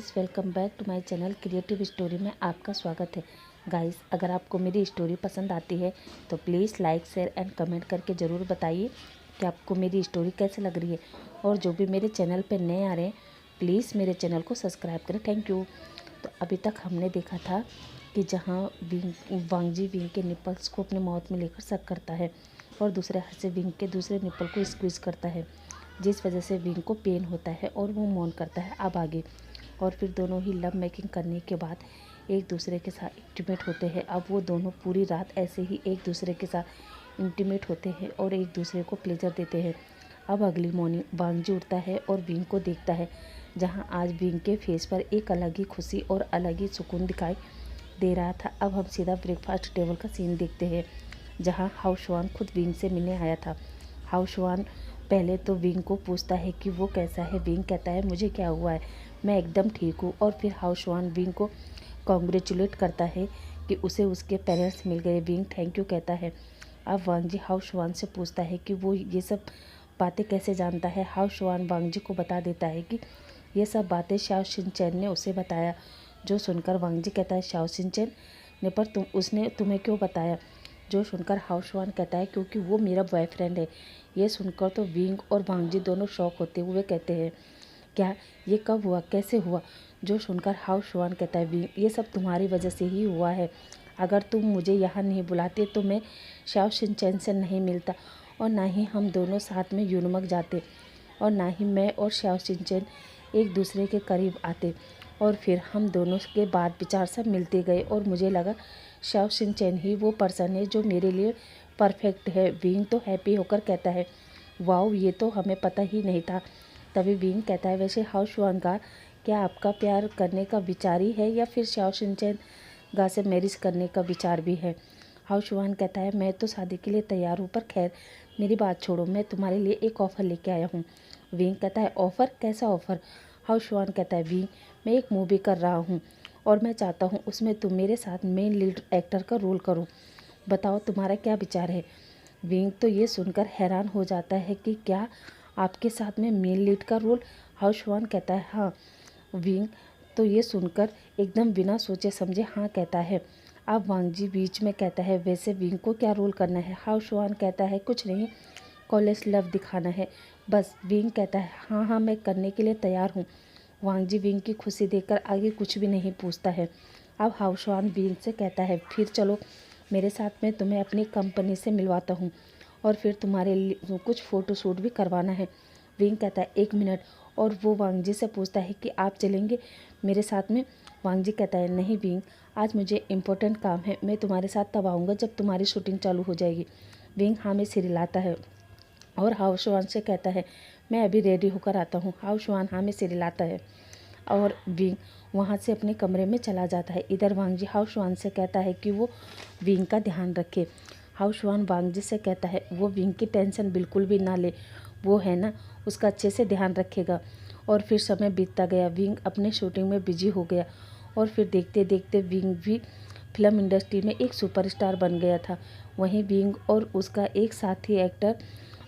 Guys, welcome back to my channel creative story में आपका स्वागत है। गाइस, अगर आपको मेरी स्टोरी पसंद आती है तो please like share and comment करके ज़रूर बताइए कि आपको मेरी स्टोरी कैसे लग रही है। और जो भी मेरे चैनल पे नए आ रहे हैं प्लीज़ मेरे चैनल को सब्सक्राइब करें। Thank you. तो अभी तक हमने देखा था कि जहाँ वांगजी विंग के निपल्स को अपने माउथ में लेकर सक करता है और दूसरे हाथ से विंग के दूसरे निपल को स्क्वीज़ करता है, जिस वजह से विंग को पेन होता है और वो मौन करता है। अब आगे और फिर दोनों ही लव मेकिंग करने के बाद एक दूसरे के साथ इंटीमेट होते हैं। अब वो दोनों पूरी रात ऐसे ही एक दूसरे के साथ इंटीमेट होते हैं और एक दूसरे को प्लेजर देते हैं। अब अगली मॉर्निंग वांगजी उठता है और विंग को देखता है, जहां आज विंग के फेस पर एक अलग ही खुशी और अलग ही सुकून दिखाई दे रहा था। अब हम सीधा ब्रेकफास्ट टेबल का सीन देखते हैं, जहां हाउशवान खुद विंग से मिलने आया था। हाउशवान पहले तो विंग को पूछता है कि वो कैसा है। विंग कहता है मुझे क्या हुआ है, मैं एकदम ठीक हूँ। और फिर हाउशवान विंग को कॉन्ग्रेचुलेट करता है कि उसे उसके पेरेंट्स मिल गए। विंग थैंक यू कहता है। अब वांगजी हाउशवान से पूछता है कि वो ये सब बातें कैसे जानता है। हाउशवान वांगजी को बता देता है कि ये सब बातें शाओ शिनचैन ने उसे बताया। जो सुनकर वांगजी कहता है शाओ शिनचैन ने पर उसने तुम्हें क्यों बताया। जो सुनकर हाउशवान कहता है क्योंकि वो मेरा बॉयफ्रेंड है। ये सुनकर तो विंग और वांगजी दोनों शॉक होते हुए कहते हैं क्या, ये कब हुआ, कैसे हुआ। जो सुनकर हाउशवान कहता है विंग ये सब तुम्हारी वजह से ही हुआ है। अगर तुम मुझे यहाँ नहीं बुलाते तो मैं शाओ शिनचैन से नहीं मिलता और ना ही हम दोनों साथ में यूनमक जाते और ना ही मैं और शाओ शिनचैन एक दूसरे के करीब आते। और फिर हम दोनों के बात विचार सब मिलते गए और मुझे लगा शाओ शिनचैन ही वो पर्सन है जो मेरे लिए परफेक्ट है। विंग तो हैप्पी होकर कहता है वाओ, ये तो हमें पता ही नहीं था। तभी विंग कहता है वैसे हाउशवान का क्या आपका प्यार करने का विचार ही है या फिर शाओ शिनचैन गा से मैरिज करने का विचार भी है। हाउशवान कहता है मैं तो शादी के लिए तैयार हूँ, पर खैर मेरी बात छोड़ो, मैं तुम्हारे लिए एक ऑफ़र लेके आया हूँ। विंग कहता है ऑफ़र, कैसा ऑफ़र। हाउशवान कहता है विंग मैं एक मूवी कर रहा हूँ और मैं चाहता हूँ उसमें तुम मेरे साथ मेन लीड एक्टर का रोल करो, बताओ तुम्हारा क्या विचार है। विंग तो ये सुनकर हैरान हो जाता है कि क्या आपके साथ में मेन लीड का रोल। हाउशवान कहता है हाँ। विंग तो ये सुनकर एकदम बिना सोचे समझे हाँ कहता है। अब वांगजी बीच में कहता है वैसे विंग को क्या रोल करना है। हाउशवान कहता है कुछ नहीं, कॉलेज लव दिखाना है बस। विंग कहता है हाँ हाँ मैं करने के लिए तैयार हूँ। वांगजी विंग की खुशी देखकर आगे कुछ भी नहीं पूछता है। अब हाउशवान विंग से कहता है फिर चलो मेरे साथ में तुम्हें अपनी कंपनी से मिलवाता हूँ और फिर तुम्हारे लिए कुछ फ़ोटो शूट भी करवाना है। विंग कहता है 1 मिनट, और वो वांगजी से पूछता है कि आप चलेंगे मेरे साथ में। वांगजी कहता है नहीं विंग, आज मुझे इम्पोर्टेंट काम है, मैं तुम्हारे साथ तब आऊँगा जब तुम्हारी शूटिंग चालू हो जाएगी। विंग हाँ में सिर हिलाता है और हाउशवान से कहता है मैं अभी रेडी होकर आता हूँ। हाउशवान हाँ में सिर हिलाता है और विंग वहाँ से अपने कमरे में चला जाता है। इधर वांगजी हाउशवान से कहता है कि वो विंग का ध्यान रखे। हाउशवान वांगजी से कहता है वो विंग की टेंशन बिल्कुल भी ना ले, वो है ना उसका अच्छे से ध्यान रखेगा। और फिर समय बीतता गया, विंग अपने शूटिंग में बिजी हो गया और फिर देखते देखते विंग भी फिल्म इंडस्ट्री में एक सुपरस्टार बन गया था। वहीं विंग और उसका एक साथी एक्टर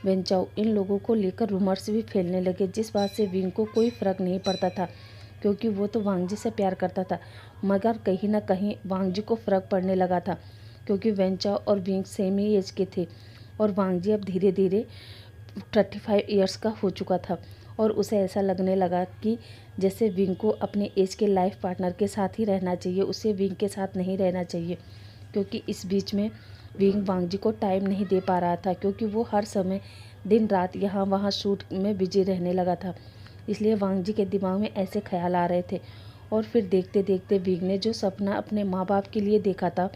वेंचाओ, इन लोगों को लेकर रूमर्स भी फैलने लगे, जिस बात से विंग को कोई फ़र्क नहीं पड़ता था क्योंकि वो तो वांगजी से प्यार करता था। मगर कहीं ना कहीं वांगजी को फ़र्क पड़ने लगा था क्योंकि वेंचाओ और विंग सेम ही एज के थे और वांगजी अब धीरे धीरे 35 ईयर्स का हो चुका था और उसे ऐसा लगने लगा कि जैसे विंग को अपने एज के लाइफ पार्टनर के साथ ही रहना चाहिए, उसे विंग के साथ नहीं रहना चाहिए। क्योंकि इस बीच में विंग वांगजी को टाइम नहीं दे पा रहा था क्योंकि वो हर समय दिन रात यहाँ वहाँ शूट में बिजी रहने लगा था। इसलिए वांगजी के दिमाग में ऐसे ख्याल आ रहे थे। और फिर देखते देखते विंग ने जो सपना अपने माँ बाप के लिए देखा था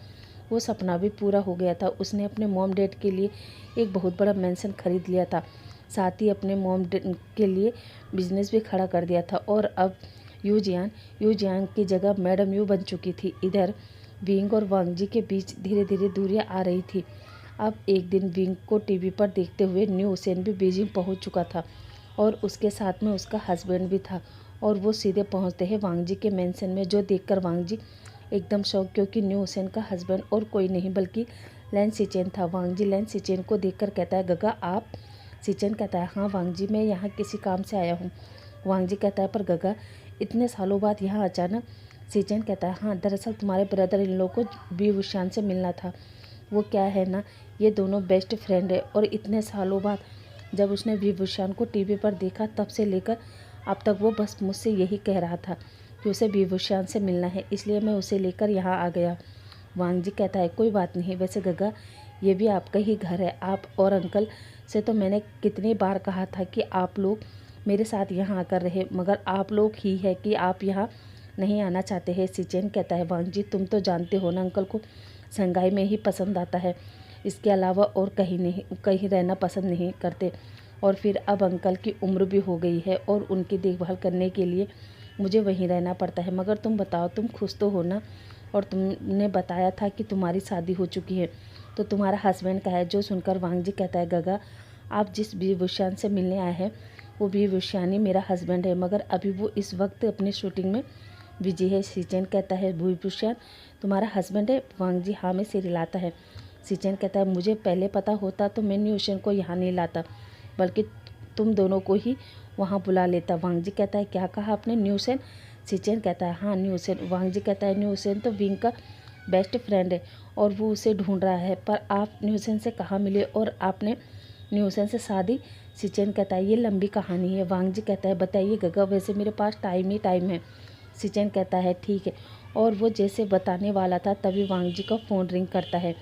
वो सपना भी पूरा हो गया था। उसने अपने मॉम डैड के लिए एक बहुत बड़ा मैंसन खरीद लिया था, साथ ही अपने मॉम डैड के लिए बिजनेस भी खड़ा कर दिया था और अब यूजियान की जगह मैडम यू बन चुकी थी। इधर विंग और वांगजी के बीच धीरे धीरे दूरियां आ रही थी। अब एक दिन विंग को टीवी पर देखते हुए न्यू हुसैन भी बीजिंग पहुंच चुका था और उसके साथ में उसका हस्बैंड भी था और वो सीधे पहुंचते हैं वांगजी के मेंशन में, जो देखकर वांगजी एकदम शौक, क्योंकि न्यू हुसैन का हस्बैंड और कोई नहीं बल्कि लैन सिचेन था। वांगजी लैन सिचेन को देखकर कहता है गगा आप। सिचेन कहता है हाँ वांगजी, मैं यहाँ किसी काम से आया हूँ। वांगजी कहता है पर गगा इतने सालों बाद यहाँ अचानक? सीचेन कहता है, हाँ दरअसल तुम्हारे ब्रदर इन लॉ को विभूषण से मिलना था। वो क्या है ना, ये दोनों बेस्ट फ्रेंड है और इतने सालों बाद जब उसने विभूषण को टीवी पर देखा तब से लेकर अब तक वो बस मुझसे यही कह रहा था कि उसे विभूषण से मिलना है, इसलिए मैं उसे लेकर यहाँ आ गया। वांग जी कहता है, कोई बात नहीं, वैसे गगा ये भी आपका ही घर है। आप और अंकल से तो मैंने कितनी बार कहा था कि आप लोग मेरे साथ यहाँ आकर रहे, मगर आप लोग ही है कि आप यहाँ नहीं आना चाहते हैं। सीचेन कहता है, वांग जी तुम तो जानते हो ना, अंकल को शंघाई में ही पसंद आता है, इसके अलावा और कहीं रहना पसंद नहीं करते। और फिर अब अंकल की उम्र भी हो गई है और उनकी देखभाल करने के लिए मुझे वहीं रहना पड़ता है। मगर तुम बताओ, तुम खुश तो हो ना? और तुमने बताया था कि तुम्हारी शादी हो चुकी है, तो तुम्हारा हस्बैंड का है? जो सुनकर वांग जी कहता है, गगा आप जिस विभूषण से मिलने आए हैं वो विभूषण ही मेरा हस्बैंड है, मगर अभी वो इस वक्त अपनी शूटिंग में बिजी है। सीचेन कहता है, विभूषण तुम्हारा हस्बैंड है? वांग जी हाँ में सिर हिलाता है। सीचेन कहता है, मुझे पहले पता होता तो मैं न्यूसेन को यहाँ नहीं लाता, बल्कि तुम दोनों को ही वहाँ बुला लेता। वांग जी कहता है, क्या कहा आपने, न्यूसेन? सीचेन कहता है, हाँ न्यूसेन। वांग जी कहता है, न्यूसेन तो विंग का बेस्ट फ्रेंड है और वो उसे ढूंढ रहा है, पर आप न्यूसेन से कहाँ मिले और आपने न्यूसेन से शादी? सीचेन कहता है, ये लंबी कहानी है। वांग जी कहता है, बताइए गगा, वैसे मेरे पास टाइम ही टाइम है। सीचेन कहता है, ठीक है। और वो जैसे बताने वाला था तभी वांग जी का फ़ोन रिंग करता है।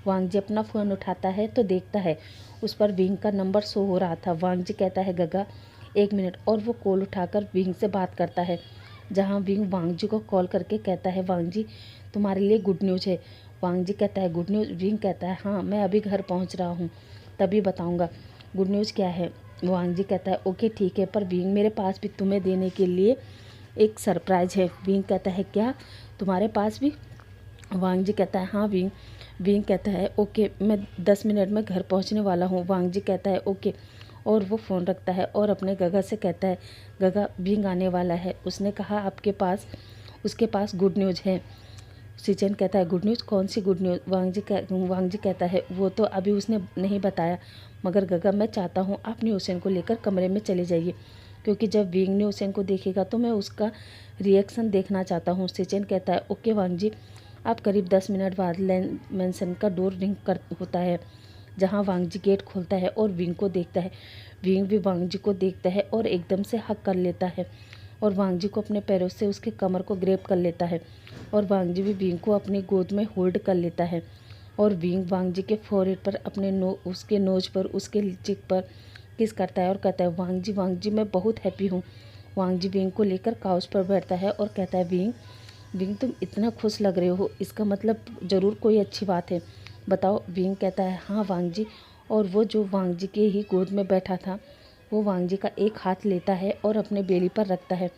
वांग जी अपना फ़ोन उठाता है तो देखता है उस पर विंग का नंबर शो हो रहा था। वांग जी कहता है, गगा एक मिनट, और वो कॉल उठाकर विंग से बात करता है, जहाँ विंग वांग जी को कॉल करके कहता है, वांग जी तुम्हारे लिए गुड न्यूज़ है। वांग जी कहता है, गुड न्यूज़? विंग कहता है, हाँ मैं अभी घर पहुँच रहा हूँ, तभी बताऊँगा। गुड न्यूज़ क्या है? वांग जी कहता है, ओके ठीक है, पर विंग मेरे पास भी तुम्हें देने के लिए एक सरप्राइज़ है। विंग कहता है, क्या तुम्हारे पास भी? वांग जी कहता है, हाँ विंग। विंग कहता है, ओके मैं 10 मिनट में घर पहुंचने वाला हूँ। वांग जी कहता है, ओके, और वो फ़ोन रखता है और अपने गगा से कहता है, गगा विंग आने वाला है, उसने कहा उसके पास गुड न्यूज़ है। सीचेन कहता है, गुड न्यूज़? कौन सी गुड न्यूज़? वांग जी कहता है, वो तो अभी उसने नहीं बताया, मगर गगा मैं चाहता हूँ आप न्यूसेन को लेकर कमरे में चले जाइए, क्योंकि जब विंग न्यूसेन को देखेगा तो मैं उसका रिएक्शन देखना चाहता हूँ। सीचेन कहता है, ओके वांग जी। अब करीब 10 मिनट बाद लैन मैंसन का डोर रिंग कर होता है, जहाँ वांग जी गेट खोलता है और विंग को देखता है। विंग भी वांग जी को देखता है और एकदम से हक कर लेता है और वांग जी को अपने पैरों से उसके कमर को ग्रेप कर लेता है और वांग जी भी विंग को अपनी गोद में होल्ड कर लेता है और विंग वांग जी के फोरहेड पर अपने उसके नोज पर, उसके चिक पर किस करता है और कहता है, वांग जी मैं बहुत हैप्पी हूँ। वांग जी विंग को लेकर काउच पर बैठता है और कहता है, विंग विंग तुम इतना खुश लग रहे हो, इसका मतलब ज़रूर कोई अच्छी बात है, बताओ। विंग कहता है, हाँ वांग जी। और वो जो वांग जी के ही गोद में बैठा था वो वांग जी का एक हाथ लेता है और अपने बेली पर रखता है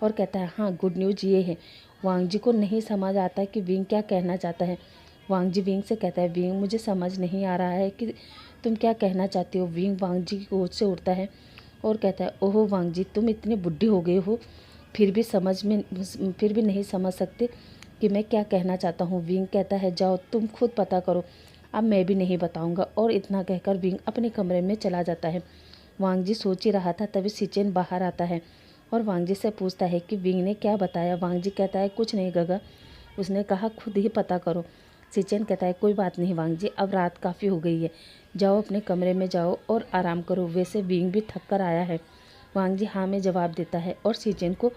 और कहता है, हाँ गुड न्यूज़ ये है। वांग जी को नहीं समझ आता कि विंग क्या कहना चाहता है। वांग जी विंग से कहता है, विंग मुझे समझ नहीं आ रहा है कि तुम क्या कहना चाहते हो। विंग वांग जी की गोद से उठता है और कहता है, ओहो वांग जी तुम इतने बुढ़े हो गए हो, फिर भी नहीं समझ सकते कि मैं क्या कहना चाहता हूँ। विंग कहता है, जाओ तुम खुद पता करो, अब मैं भी नहीं बताऊँगा। और इतना कहकर विंग अपने कमरे में चला जाता है। वांग जी सोच ही रहा था तभी सीचेन बाहर आता है और वांग जी से पूछता है कि विंग ने क्या बताया। वांग जी कहता है, कुछ नहीं गगा, उसने कहा खुद ही पता करो। सीचेन कहता है, कोई बात नहीं वांग जी, अब रात काफ़ी हो गई है, जाओ अपने कमरे में जाओ और आराम करो, वैसे विंग भी थक कर आया है। वांग जी हाँ में जवाब देता है और सीचेन को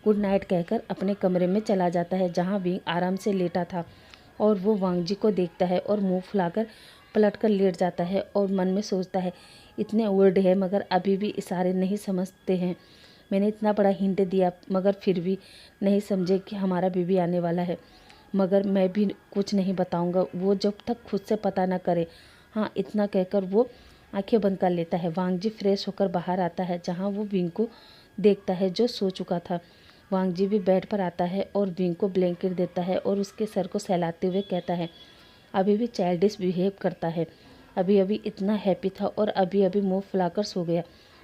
गुड नाइट कहकर अपने कमरे में चला जाता है, जहाँ विंग आराम से लेटा था और वो वांग जी को देखता है और मुंह फुलाकर पलट कर लेट जाता है और मन में सोचता है, इतने ओल्ड है मगर अभी भी इशारे नहीं समझते हैं। मैंने इतना बड़ा हिंट दिया मगर फिर भी नहीं समझे कि हमारा बेबी आने वाला है, मगर मैं भी कुछ नहीं बताऊंगा वो जब तक खुद से पता ना करे। हाँ इतना कहकर वो आंखें बंद कर लेता है। वांग जी फ्रेश होकर बाहर आता है, जहाँ वो विंग को देखता है जो सो चुका था। वांग जी भी बेड पर आता है और विंग को ब्लैंकेट देता है और उसके सर को सहलाते हुए कहता है, अभी भी चाइल्डिश बिहेव करता है, अभी अभी इतना हैप्पी था और अभी अभी मुंह फुलाकर सो गया।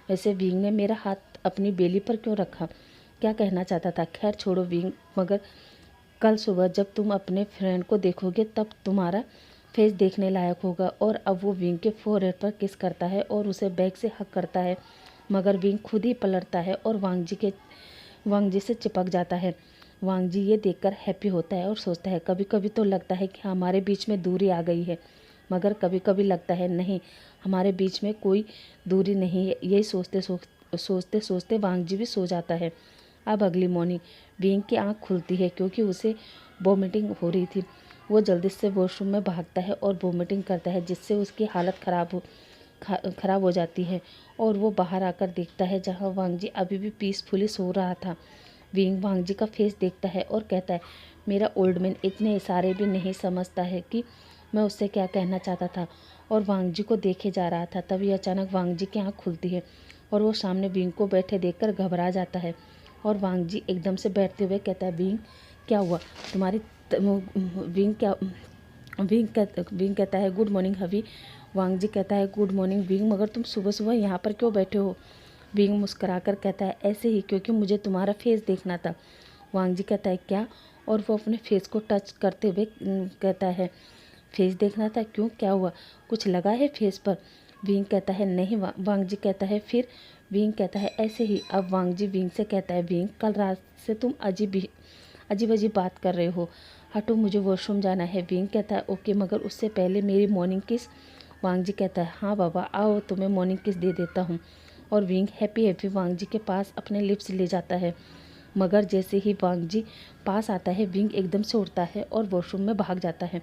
वैसे विंग ने मेरा हाथ अपनी बेली पर क्यों रखा, क्या कहना चाहता था। खैर छोड़ो विंग, मगर कल सुबह जब तुम अपने फ्रेंड को देखोगे तब तुम्हारा फेस देखने लायक होगा। और अब वो विंग के फोरहेड पर किस करता है और उसे बैक से हक करता है, मगर विंग खुद ही पलटता है और वांग जी से चिपक जाता है। वांग जी ये देखकर हैप्पी होता है और सोचता है कभी कभी तो लगता है कि हमारे बीच में दूरी आ गई है, मगर कभी कभी लगता है नहीं, हमारे बीच में कोई दूरी नहीं है। यही सोचते सोचते वांग जी भी सो जाता है। अब अगली मॉर्निंग बीइंग की आँख खुलती है क्योंकि उसे वोमिटिंग हो रही थी। वो जल्दी से वॉशरूम में भागता है और वोमिटिंग करता है, जिससे उसकी हालत ख़राब हो जाती है। और वो बाहर आकर देखता है जहाँ वांग जी अभी भी पीसफुली सो रहा था। बीइंग वांग जी का फेस देखता है और कहता है, मेरा ओल्ड मैन इतने इशारे भी नहीं समझता है कि मैं उससे क्या कहना चाहता था। और वांग जी को देखे जा रहा था। तभी अचानक वांग जी की आँख खुलती है और वो सामने बीइंग को बैठे देखकर घबरा जाता है। और वांग जी एकदम से बैठते हुए कहता है, बीइंग क्या हुआ तुम्हारी? बीइंग कहता है, गुड मॉर्निंग हवी। वांग जी कहता है, गुड मॉर्निंग बीइंग, मगर तुम सुबह सुबह यहाँ पर क्यों बैठे हो? बीइंग मुस्कुराकर कहता है, ऐसे ही, क्योंकि मुझे तुम्हारा फेस देखना था। वांग जी कहता है, क्या? और वो अपने फेस को टच करते हुए कहता है, फेस देखना था? क्यों, क्या हुआ? कुछ लगा है फेस पर? बीइंग कहता है, नहीं। वांग जी कहता है, फिर? बीइंग कहता है, ऐसे ही। अब वांग जी बीइंग से कहता है, बीइंग कल रात से तुम अजीब अजीब बात कर रहे हो, हटो, मुझे वॉशरूम जाना है। बीइंग कहता है, ओके, मगर उससे पहले मेरी मॉर्निंग किस। वांग जी कहता है, हाँ बाबा, आओ, तुम्हें मॉर्निंग किस दे देता हूँ। और बीइंग हैप्पी वांग जी के पास अपने लिप्स ले जाता है। मगर जैसे ही वांग जी पास आता है, बीइंग एकदम से उठता है और वॉशरूम में भाग जाता है।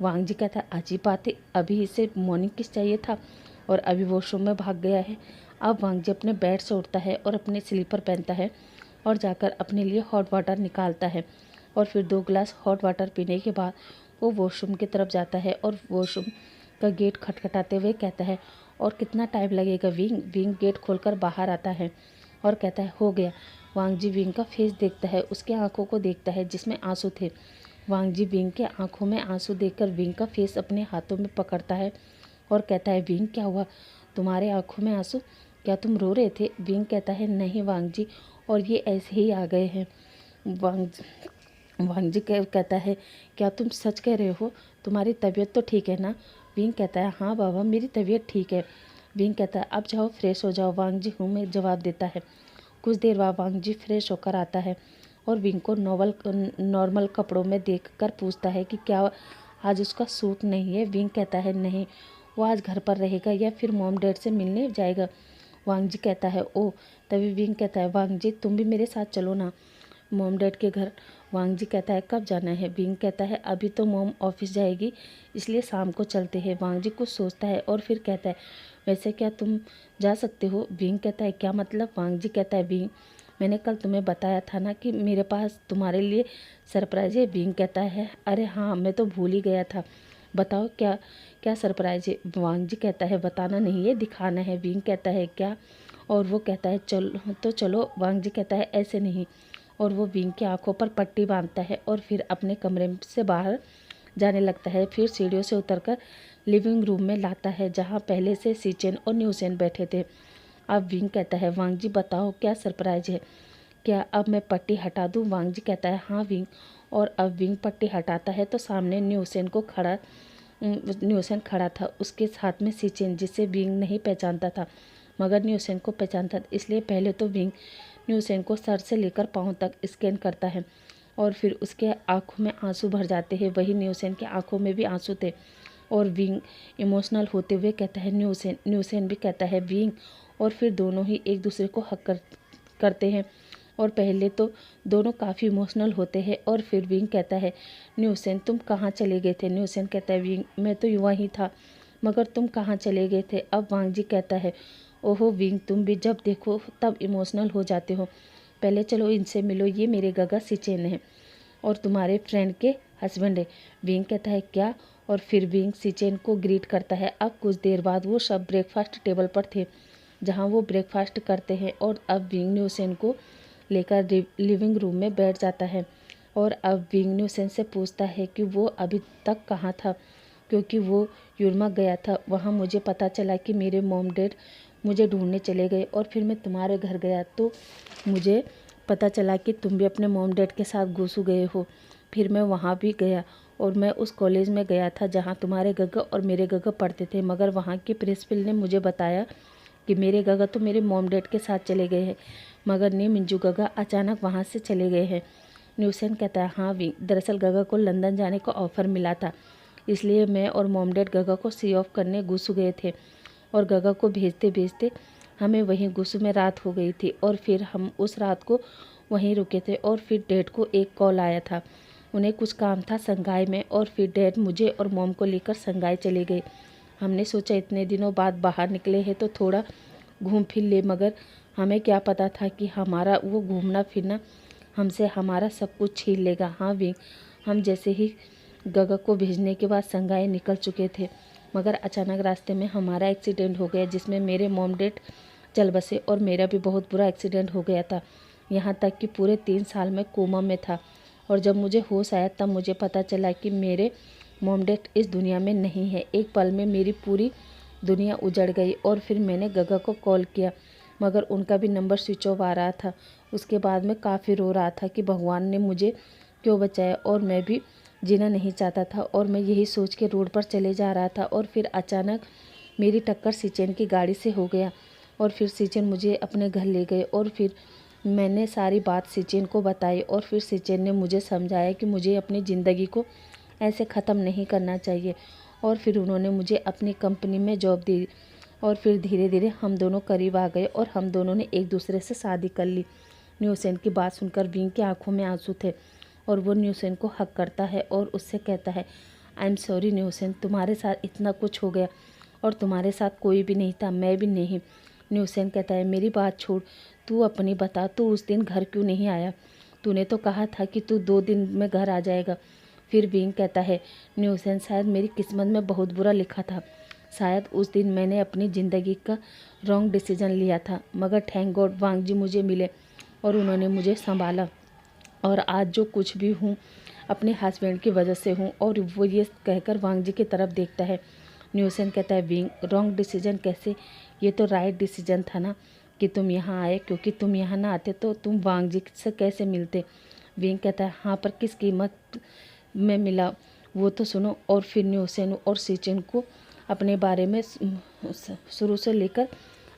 वांग जी कहता है, अजीब बात है, अभी इसे मॉर्निंग किस चाहिए था और अभी वॉशरूम में भाग गया है। अब वांग जी अपने बेड से उठता है और अपने स्लीपर पहनता है और जाकर अपने लिए हॉट वाटर निकालता है। और फिर 2 गिलास हॉट वाटर पीने के बाद वो वॉशरूम की तरफ जाता है और वॉशरूम का गेट खटखटाते हुए कहता है, और कितना टाइम लगेगा विंग? विंग गेट खोलकर बाहर आता है और कहता है, हो गया। वांग जी विंग का फेस देखता है, उसके आंखों को देखता है जिसमें आंसू थे। वांग जी विंग के आंखों में आंसू देखकर विंग का फेस अपने हाथों में पकड़ता है और कहता है, विंग क्या हुआ? तुम्हारे आंखों में आंसू? क्या तुम रो रहे थे? विंग कहता है, नहीं वांग जी, और ये ऐसे ही आ गए हैं। वांग जी कहता है, क्या तुम सच कह रहे हो? तुम्हारी तबीयत तो ठीक है ना? विंग कहता है, हाँ बाबा, मेरी तबीयत ठीक है। विंग कहता है, अब जाओ फ्रेश हो जाओ। वांग जी हूँ में जवाब देता है। कुछ देर बाद वांग जी फ्रेश होकर आता है और विंग को नॉर्मल कपड़ों में देखकर पूछता है कि क्या आज उसका सूट नहीं है? विंग कहता है, नहीं, वो आज घर पर रहेगा या फिर मॉम डैड से मिलने जाएगा। वांग जी कहता है, ओ। तभी विंग कहता है, वांग जी तुम भी मेरे साथ चलो ना, मॉम डैड के घर। वांग जी कहता है, कब जाना है? विंग कहता है, अभी तो मॉम ऑफिस जाएगी, इसलिए शाम को चलते हैं। वांग जी कुछ सोचता है और फिर कहता है, वैसे क्या तुम जा सकते हो? विंग कहता है, क्या मतलब? वांग जी कहता है, विंग, मैंने कल तुम्हें बताया था ना कि मेरे पास तुम्हारे लिए सरप्राइज़ है। विंग कहता है, अरे हाँ, मैं तो भूल ही गया था, बताओ क्या क्या सरप्राइज़ है? वांग जी कहता है, बताना नहीं है, दिखाना है। विंग कहता है, क्या? और वो कहता है, चलो तो चलो। वांग जी कहता है, ऐसे नहीं। और वो विंग की आंखों पर पट्टी बांधता है और फिर अपने कमरे से बाहर जाने लगता है। फिर सीढ़ियों से उतरकर लिविंग रूम में लाता है जहाँ पहले से सीचेन और न्यूसेन बैठे थे। अब विंग कहता है, वांग जी बताओ क्या सरप्राइज है? क्या अब मैं पट्टी हटा दूँ? वांग जी कहता है, हाँ विंग। और अब विंग पट्टी हटाता है तो सामने न्यूसेन खड़ा था, उसके हाथ में सीचेन, जिसे विंग नहीं पहचानता था मगर न्यूसेन को पहचानता था। इसलिए पहले तो विंग न्यूसेन को सर से लेकर पाँव तक स्कैन करता है और फिर उसके आंखों में आंसू भर जाते हैं। वही न्यूसेन की आंखों में भी आंसू थे और विंग इमोशनल होते हुए कहता है, न्यूसेन। न्यूसेन भी कहता है, विंग। और फिर दोनों ही एक दूसरे को हक करते हैं। और पहले तो दोनों काफ़ी इमोशनल होते हैं और फिर विंग कहता है, न्यूसेन तुम कहाँ चले गए थे? न्यूसेन कहता है, विंग, मैं तो युवा ही था, मगर तुम कहाँ चले गए थे? अब वांग जी कहता है, ओहो विंग, तुम भी जब देखो तब इमोशनल हो जाते हो, पहले चलो इनसे मिलो, ये मेरे गगा सिचेन है और तुम्हारे फ्रेंड के हस्बैंड है। विंग कहता है, क्या? और फिर विंग सिचेन को ग्रीट करता है। अब कुछ देर बाद वो सब ब्रेकफास्ट टेबल पर थे जहाँ वो ब्रेकफास्ट करते हैं और अब विंग न्यूसेन को लेकर लिविंग रूम में बैठ जाता है और अब विंग न्यूसेन से पूछता है कि वो अभी तक कहाँ था, क्योंकि वो युरमा गया था। वहाँ मुझे पता चला कि मेरे मॉम डैड मुझे ढूंढने चले गए और फिर मैं तुम्हारे घर गया तो मुझे पता चला कि तुम भी अपने मॉम डैड के साथ घुसू गए हो। फिर मैं वहाँ भी गया और मैं उस कॉलेज में गया था जहाँ तुम्हारे गगा और मेरे गगा पढ़ते थे, मगर वहाँ के प्रिंसिपल ने मुझे बताया कि मेरे गगा तो मेरे मॉम डैड के साथ चले गए हैं, मगर नहीं मिंजू, गगा अचानक वहाँ से चले गए हैं। न्यूसेन कहता है हाँ विंग, दरअसल गगा को लंदन जाने का ऑफ़र मिला था, इसलिए मैं और मॉम डैड गगा को सी ऑफ करने गुस्सू गए थे और गगा को भेजते भेजते हमें वहीं गुस्सू में रात हो गई थी और फिर हम उस रात को वहीं रुके थे और फिर डैड को एक कॉल आया था, उन्हें कुछ काम था संघाई में और फिर डैड मुझे और मॉम को लेकर संघाई चले गए। हमने सोचा इतने दिनों बाद बाहर निकले हैं तो थोड़ा घूम फिर ले, मगर हमें क्या पता था कि हमारा वो घूमना फिरना हमसे हमारा सब कुछ छीन लेगा। हाँ विंग, हम जैसे ही गगा को भेजने के बाद संघाई निकल चुके थे, मगर अचानक रास्ते में हमारा एक्सीडेंट हो गया जिसमें मेरे मॉम डैड चल बसे और मेरा भी बहुत बुरा एक्सीडेंट हो गया था, यहाँ तक कि पूरे 3 साल में कोमा में था। और जब मुझे होश आया तब मुझे पता चला कि मेरे मॉम डैड इस दुनिया में नहीं है। एक पल में मेरी पूरी दुनिया उजड़ गई और फिर मैंने गगा को कॉल किया, मगर उनका भी नंबर स्विच ऑफ आ रहा था। उसके बाद मैं काफ़ी रो रहा था कि भगवान ने मुझे क्यों बचाया और मैं भी जीना नहीं चाहता था और मैं यही सोच के रोड पर चले जा रहा था और फिर अचानक मेरी टक्कर सिचेन की गाड़ी से हो गया और फिर सिचेन मुझे अपने घर ले गए और फिर मैंने सारी बात सिचेन को बताई और फिर सिचेन ने मुझे समझाया कि मुझे अपनी ज़िंदगी को ऐसे ख़त्म नहीं करना चाहिए और फिर उन्होंने मुझे अपनी कंपनी में जॉब दी और फिर धीरे धीरे हम दोनों करीब आ गए और हम दोनों ने एक दूसरे से शादी कर ली। न्यूसेन की बात सुनकर विंग की आंखों में आंसू थे और वो न्यूसेन को हक करता है और उससे कहता है आई एम सॉरी न्यूसेन, तुम्हारे साथ इतना कुछ हो गया और तुम्हारे साथ कोई भी नहीं था, मैं भी नहीं। न्यूसेन कहता है मेरी बात छोड़, तू अपनी बता, तू उस दिन घर क्यों नहीं आया? तूने तो कहा था कि तू 2 दिन में घर आ जाएगा। फिर विंग कहता है न्यूसेन, शायद मेरी किस्मत में बहुत बुरा लिखा था, शायद उस दिन मैंने अपनी ज़िंदगी का रॉन्ग डिसीजन लिया था, मगर थैंक गॉड वांग जी मुझे मिले और उन्होंने मुझे संभाला और आज जो कुछ भी हूँ अपने हस्बैंड की वजह से हूँ। और वो ये कहकर वांग जी की तरफ देखता है। न्यूसेन कहता है विंग, रॉन्ग डिसीजन कैसे, ये तो राइट डिसीजन था ना कि तुम यहाँ आए, क्योंकि तुम यहाँ ना आते तो तुम वांग जी से कैसे मिलते। विंग कहता है हाँ, पर किस कीमत में मिला वो तो सुनो। और फिर न्यूसेन और सिचेन को अपने बारे में शुरू से लेकर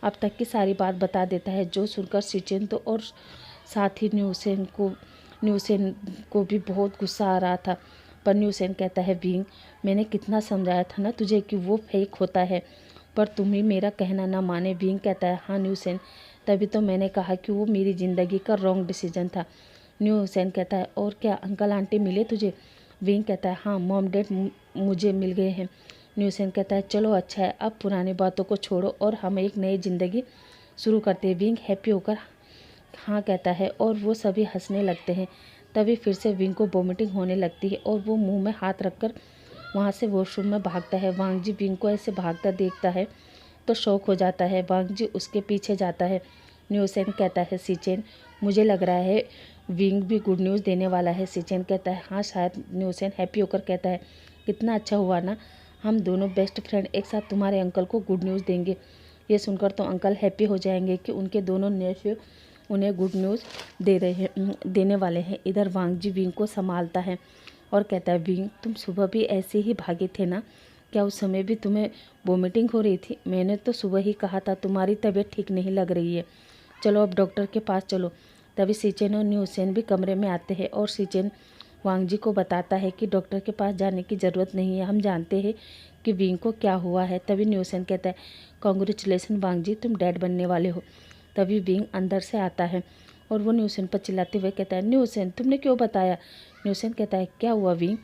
अब तक की सारी बात बता देता है, जो सुनकर सिचेन तो और साथ ही न्यूसेन को भी बहुत गुस्सा आ रहा था। पर न्यूसेन कहता है विंग, मैंने कितना समझाया था ना तुझे कि वो फेक होता है, पर तुम ही मेरा कहना ना माने। विंग कहता है हाँ न्यूसेन, तभी तो मैंने कहा कि वो मेरी ज़िंदगी का रॉन्ग डिसीजन था। न्यूसेन कहता है और क्या अंकल आंटी मिले तुझे? विंग कहता है हाँ, मॉम डैड मुझे मिल गए हैं। न्यूसेन कहता है चलो अच्छा है, अब पुरानी बातों को छोड़ो और हम एक नई ज़िंदगी शुरू करते हैं। विंग हैप्पी होकर हाँ कहता है और वो सभी हंसने लगते हैं। तभी फिर से विंग को वोमिटिंग होने लगती है और वो मुंह में हाथ रखकर वहाँ से वॉशरूम में भागता है। वांग जी विंग को ऐसे भागता देखता है तो शौक हो जाता है। वांग जी उसके पीछे जाता है। न्यूसेन कहता है सिचेन, मुझे लग रहा है विंग भी गुड न्यूज़ देने वाला है। सिचेन कहता है हाँ शायद। न्यूसेन हैप्पी होकर कहता है कितना अच्छा हुआ ना, हम दोनों बेस्ट फ्रेंड एक साथ तुम्हारे अंकल को गुड न्यूज़ देंगे। ये सुनकर तो अंकल हैप्पी हो जाएंगे कि उनके दोनों नेफ्यू उन्हें गुड न्यूज़ देने वाले हैं। इधर वांग जी विंग को संभालता है और कहता है विंग, तुम सुबह भी ऐसे ही भागे थे ना, क्या उस समय भी तुम्हें वोमिटिंग हो रही थी? मैंने तो सुबह ही कहा था तुम्हारी तबीयत ठीक नहीं लग रही है, चलो अब डॉक्टर के पास चलो। तभी सिचेन और न्यूसेन भी कमरे में आते हैं और सिचेन वांग जी को बताता है कि डॉक्टर के पास जाने की ज़रूरत नहीं है, हम जानते हैं कि विंग को क्या हुआ है। तभी न्यूसेन कहता है कॉन्ग्रेचुलेसन वांग जी, तुम डैड बनने वाले हो। तभी विंग अंदर से आता है और वो न्यूसेन पर चिल्लाते हुए कहता है न्यूसेन तुमने क्यों बताया? न्यूसेन कहता है क्या हुआ विंग?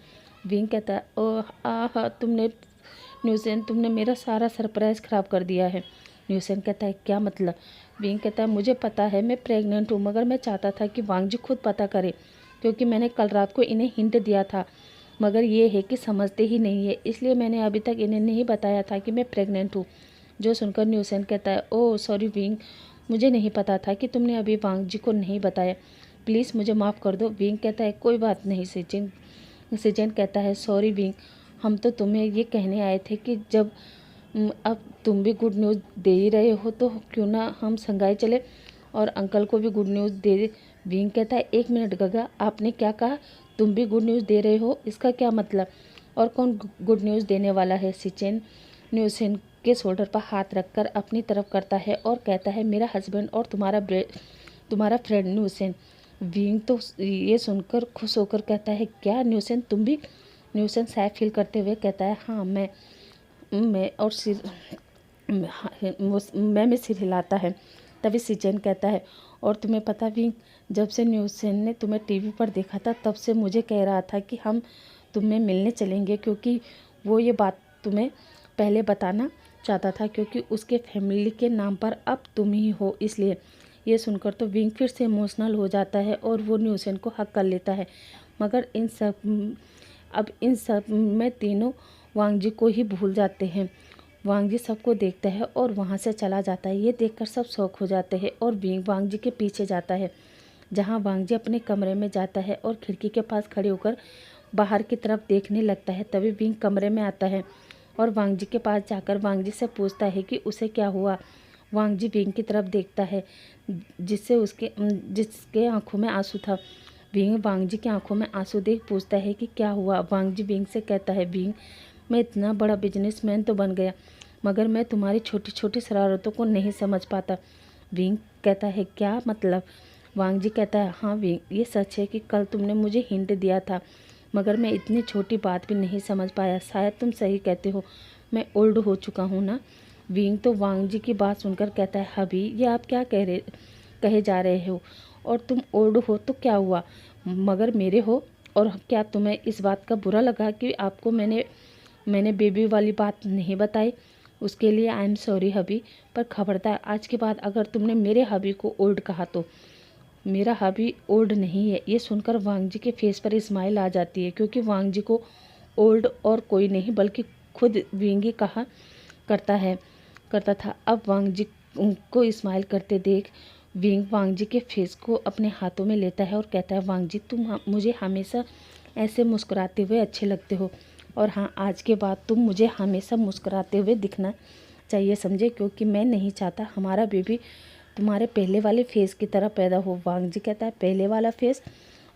विंग कहता है ओह आह, तुमने मेरा सारा सरप्राइज़ ख़राब कर दिया है। न्यूसेन कहता है क्या मतलब? विंग कहता है मुझे पता है मैं प्रेग्नेंट हूँ, मगर मैं चाहता था कि वांग जी खुद पता करे, क्योंकि मैंने कल रात को इन्हें हिंट दिया था, मगर ये है कि समझते ही नहीं है, इसलिए मैंने अभी तक इन्हें नहीं बताया था कि मैं प्रेग्नेंट हूँ। जो सुनकर न्यूसेन कहता है ओह सॉरी विंग, मुझे नहीं पता था कि तुमने अभी वांग जी को नहीं बताया, प्लीज़ मुझे माफ़ कर दो। विंग कहता है कोई बात नहीं सिचेन। सिचेन कहता है सॉरी विंग, हम तो तुम्हें ये कहने आए थे कि जब अब तुम भी गुड न्यूज़ दे ही रहे हो तो क्यों ना हम संगाई चले और अंकल को भी गुड न्यूज़ दे। विंग कहता है 1 मिनट गगा, आपने क्या कहा? तुम भी गुड न्यूज़ दे रहे हो, इसका क्या मतलब? और कौन गुड न्यूज़ देने वाला है? सिचेन न्यूसेन के शोल्डर पर हाथ रखकर अपनी तरफ करता है और कहता है, मेरा हस्बैंड और तुम्हारा फ्रेंड न्यूसेन। विंग तो ये सुनकर खुश होकर कहता है, क्या न्यूसेन तुम भी? न्यूसेन सैड फील करते हुए कहता है, हाँ मैं और सिर मैं सिर हिलाता है। तभी सिचेन कहता है, और तुम्हें पता विंग, जब से न्यूसेन ने तुम्हें टीवी पर देखा था तब से मुझे कह रहा था कि हम तुम्हें मिलने चलेंगे, क्योंकि वो ये बात तुम्हें पहले बताना चाहता था, क्योंकि उसके फैमिली के नाम पर अब तुम ही हो, इसलिए। ये सुनकर तो विंग फिर से इमोशनल हो जाता है और वो न्यूसेन को हक कर लेता है। मगर इन सब में तीनों वांग जी को ही भूल जाते हैं। वांग जी सबको देखता है और वहाँ से चला जाता है। ये देखकर सब शौक हो जाते हैं और विंग वांग जी के पीछे जाता है, जहाँ वांग जी अपने कमरे में जाता है और खिड़की के पास खड़े होकर बाहर की तरफ देखने लगता है। तभी विंग कमरे में आता है और वांग जी के पास जाकर वांग जी से पूछता है कि उसे क्या हुआ। वांग जी विंग की तरफ देखता है, जिसके आंखों में आंसू था। विंग वांग जी की आंखों में आंसू देख पूछता है कि क्या हुआ। वांग जी विंग से कहता है, विंग, मैं इतना बड़ा बिजनेसमैन तो बन गया, मगर मैं तुम्हारी छोटी छोटी शरारतों को नहीं समझ पाता। विंग कहता है, क्या मतलब? वांग जी कहता है, हाँ विंग, ये सच है कि कल तुमने मुझे हिंट दिया था, मगर मैं इतनी छोटी बात भी नहीं समझ पाया। शायद तुम सही कहते हो, मैं ओल्ड हो चुका हूँ ना। विंग तो वांग जी की बात सुनकर कहता है, हबी, ये आप क्या कहे जा रहे हो? और तुम ओल्ड हो तो क्या हुआ, मगर मेरे हो? और क्या तुम्हें इस बात का बुरा लगा कि आपको मैंने बेबी वाली बात नहीं बताई? उसके लिए आई एम सॉरी हबी, पर खबरदार आज के बाद अगर तुमने मेरे हबी को ओल्ड कहा तो। मेरा हबी ओल्ड नहीं है। ये सुनकर वांग जी के फेस पर स्माइल आ जाती है, क्योंकि वांग जी को ओल्ड और कोई नहीं बल्कि खुद विंग ही कहा करता था। अब वांग जी को स्माइल करते देख विंग वांग जी के फेस को अपने हाथों में लेता है और कहता है, वांग जी, तुम मुझे हमेशा ऐसे मुस्कुराते हुए अच्छे लगते हो, और हाँ, आज के बाद तुम मुझे हमेशा मुस्कुराते हुए दिखना चाहिए, समझे? क्योंकि मैं नहीं चाहता हमारा बेबी तुम्हारे पहले वाले फेस की तरह पैदा हो। वांग जी कहता है, पहले वाला फेस?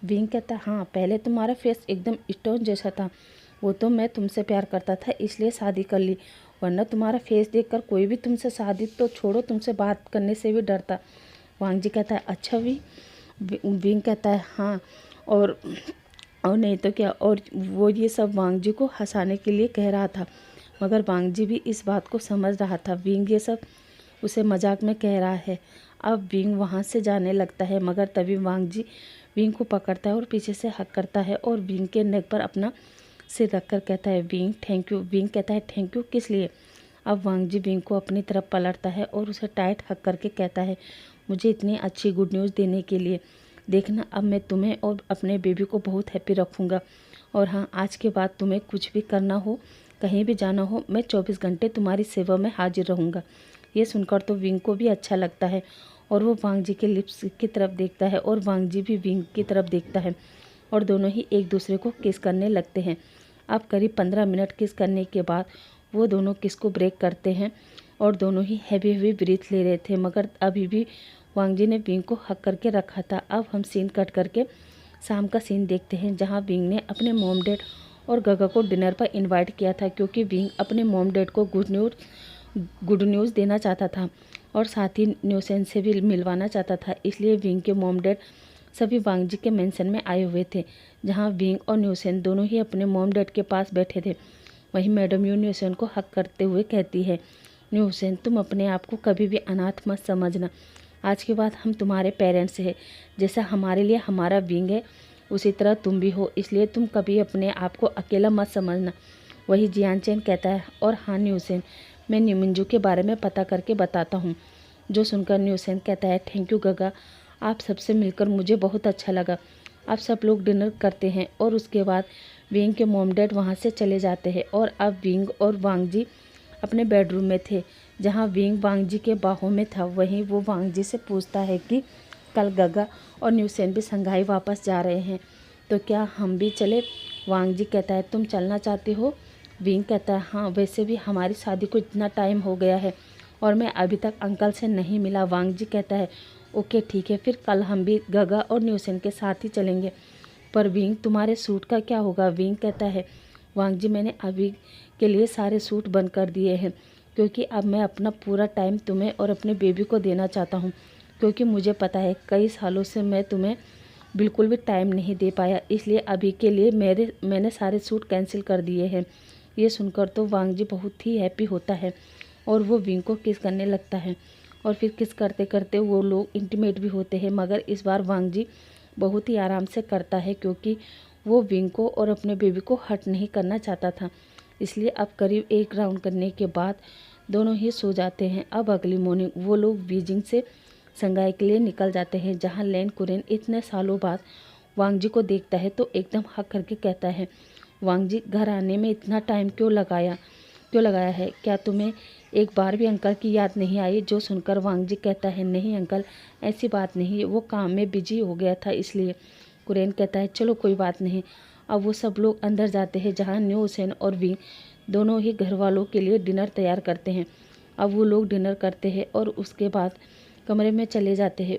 विंग कहता है, हाँ, पहले तुम्हारा फेस एकदम स्टोन जैसा था। वो तो मैं तुमसे प्यार करता था इसलिए शादी कर ली, वरना तुम्हारा फेस देखकर कोई भी तुमसे शादी तो छोड़ो, तुमसे बात करने से भी डरता। वांग जी कहता है, अच्छा विंग कहता है, हाँ, और नहीं तो क्या। और वो ये सब वांग जी को हंसाने के लिए कह रहा था, मगर वांग जी भी इस बात को समझ रहा था विंग ये सब उसे मजाक में कह रहा है। अब विंग वहाँ से जाने लगता है, मगर तभी वांग जी विंग को पकड़ता है और पीछे से हक करता है और विंग के नेक पर अपना सिर रखकर कहता है, विंग थैंक यू। विंग कहता है, थैंक यू किस लिए? अब वांग जी विंग को अपनी तरफ पलटता है और उसे टाइट हक करके कहता है, मुझे इतनी अच्छी गुड न्यूज़ देने के लिए। देखना, अब मैं तुम्हें और अपने बेबी को बहुत हैप्पी रखूँगा, और हाँ, आज के बाद तुम्हें कुछ भी करना हो, कहीं भी जाना हो, मैं 24 घंटे तुम्हारी सेवा में हाजिर रहूँगा। ये सुनकर तो विंग को भी अच्छा लगता है और वो वांग जी के लिप्स की तरफ देखता है और वांग जी भी विंग की तरफ देखता है और दोनों ही एक दूसरे को किस करने लगते हैं। अब करीब 15 मिनट किस करने के बाद वो दोनों किस को ब्रेक करते हैं और दोनों ही हैवी हैवी ब्रीथ ले रहे थे, मगर अभी भी वांग जी ने विंग को हक करके रखा था। अब हम सीन कट करके शाम का सीन देखते हैं, जहाँ विंग ने अपने मॉम डैड और गगा को डिनर पर इनवाइट किया था, क्योंकि विंग अपने मॉम डैड को गुड न्यूज़ देना चाहता था और साथ ही न्यूसेन से भी मिलवाना चाहता था। इसलिए विंग के मॉम डैड सभी वांग जी के मेंशन में आए हुए थे, जहां विंग और न्यूसेन दोनों ही अपने मॉम डैड के पास बैठे थे। वहीं मैडम यू न्यूसेन को हक करते हुए कहती है, न्यूसेन, तुम अपने आप को कभी भी अनाथ मत समझना। आज के बाद हम तुम्हारे पेरेंट्स हैं। जैसा हमारे लिए हमारा विंग है, उसी तरह तुम भी हो, इसलिए तुम कभी अपने आप को अकेला मत समझना। वही जियान चैन कहता है, और हाँ न्यूसेन, मैं न्यूमिंजू के बारे में पता करके बताता हूँ। जो सुनकर न्यूसेन कहता है, थैंक यू गगा, आप सबसे मिलकर मुझे बहुत अच्छा लगा। अब सब लोग डिनर करते हैं और उसके बाद विंग के मॉम डैड वहाँ से चले जाते हैं और अब विंग और वांग जी अपने बेडरूम में थे, जहाँ विंग वांग जी के बाहों में था। वहीं वो वांग जी से पूछता है कि कल गगा और न्यूसेन भी संघाई वापस जा रहे हैं, तो क्या हम भी चले? वांग जी कहता है, तुम चलना चाहते हो? विंग कहता है, हाँ, वैसे भी हमारी शादी को इतना टाइम हो गया है और मैं अभी तक अंकल से नहीं मिला। वांग जी कहता है, ओके ठीक है, फिर कल हम भी गगा और न्यूसेन के साथ ही चलेंगे। पर विंग, तुम्हारे सूट का क्या होगा? विंग कहता है, वांग जी, मैंने अभी के लिए सारे सूट बंद कर दिए हैं, क्योंकि अब मैं अपना पूरा टाइम तुम्हें और अपने बेबी को देना चाहता हूँ, क्योंकि मुझे पता है कई सालों से मैं तुम्हें बिल्कुल भी टाइम नहीं दे पाया, इसलिए अभी के लिए मैंने सारे सूट कैंसिल कर दिए हैं। ये सुनकर तो वांग जी बहुत ही हैप्पी होता है और वो विंग को किस करने लगता है और फिर किस करते करते वो लोग इंटीमेट भी होते हैं। मगर इस बार वांग जी बहुत ही आराम से करता है, क्योंकि वो विंग को और अपने बेबी को हर्ट नहीं करना चाहता था। इसलिए अब करीब 1 राउंड करने के बाद दोनों ही सो जाते हैं। अब अगली मॉर्निंग वो लोग बीजिंग से संगाई के लिए निकल जाते हैं, जहाँ लैन कुरेन इतने सालों बाद वांग जी को देखता है तो एकदम हक करके कहता है, वांग जी घर आने में इतना टाइम क्यों लगाया है? क्या तुम्हें एक बार भी अंकल की याद नहीं आई? जो सुनकर वांग जी कहता है, नहीं अंकल, ऐसी बात नहीं, वो काम में बिजी हो गया था इसलिए। कुरेन कहता है, चलो कोई बात नहीं। अब वो सब लोग अंदर जाते हैं, जहाँ न्यू हुसैन और विंग दोनों ही घर वालों के लिए डिनर तैयार करते हैं। अब वो लोग डिनर करते हैं और उसके बाद कमरे में चले जाते हैं।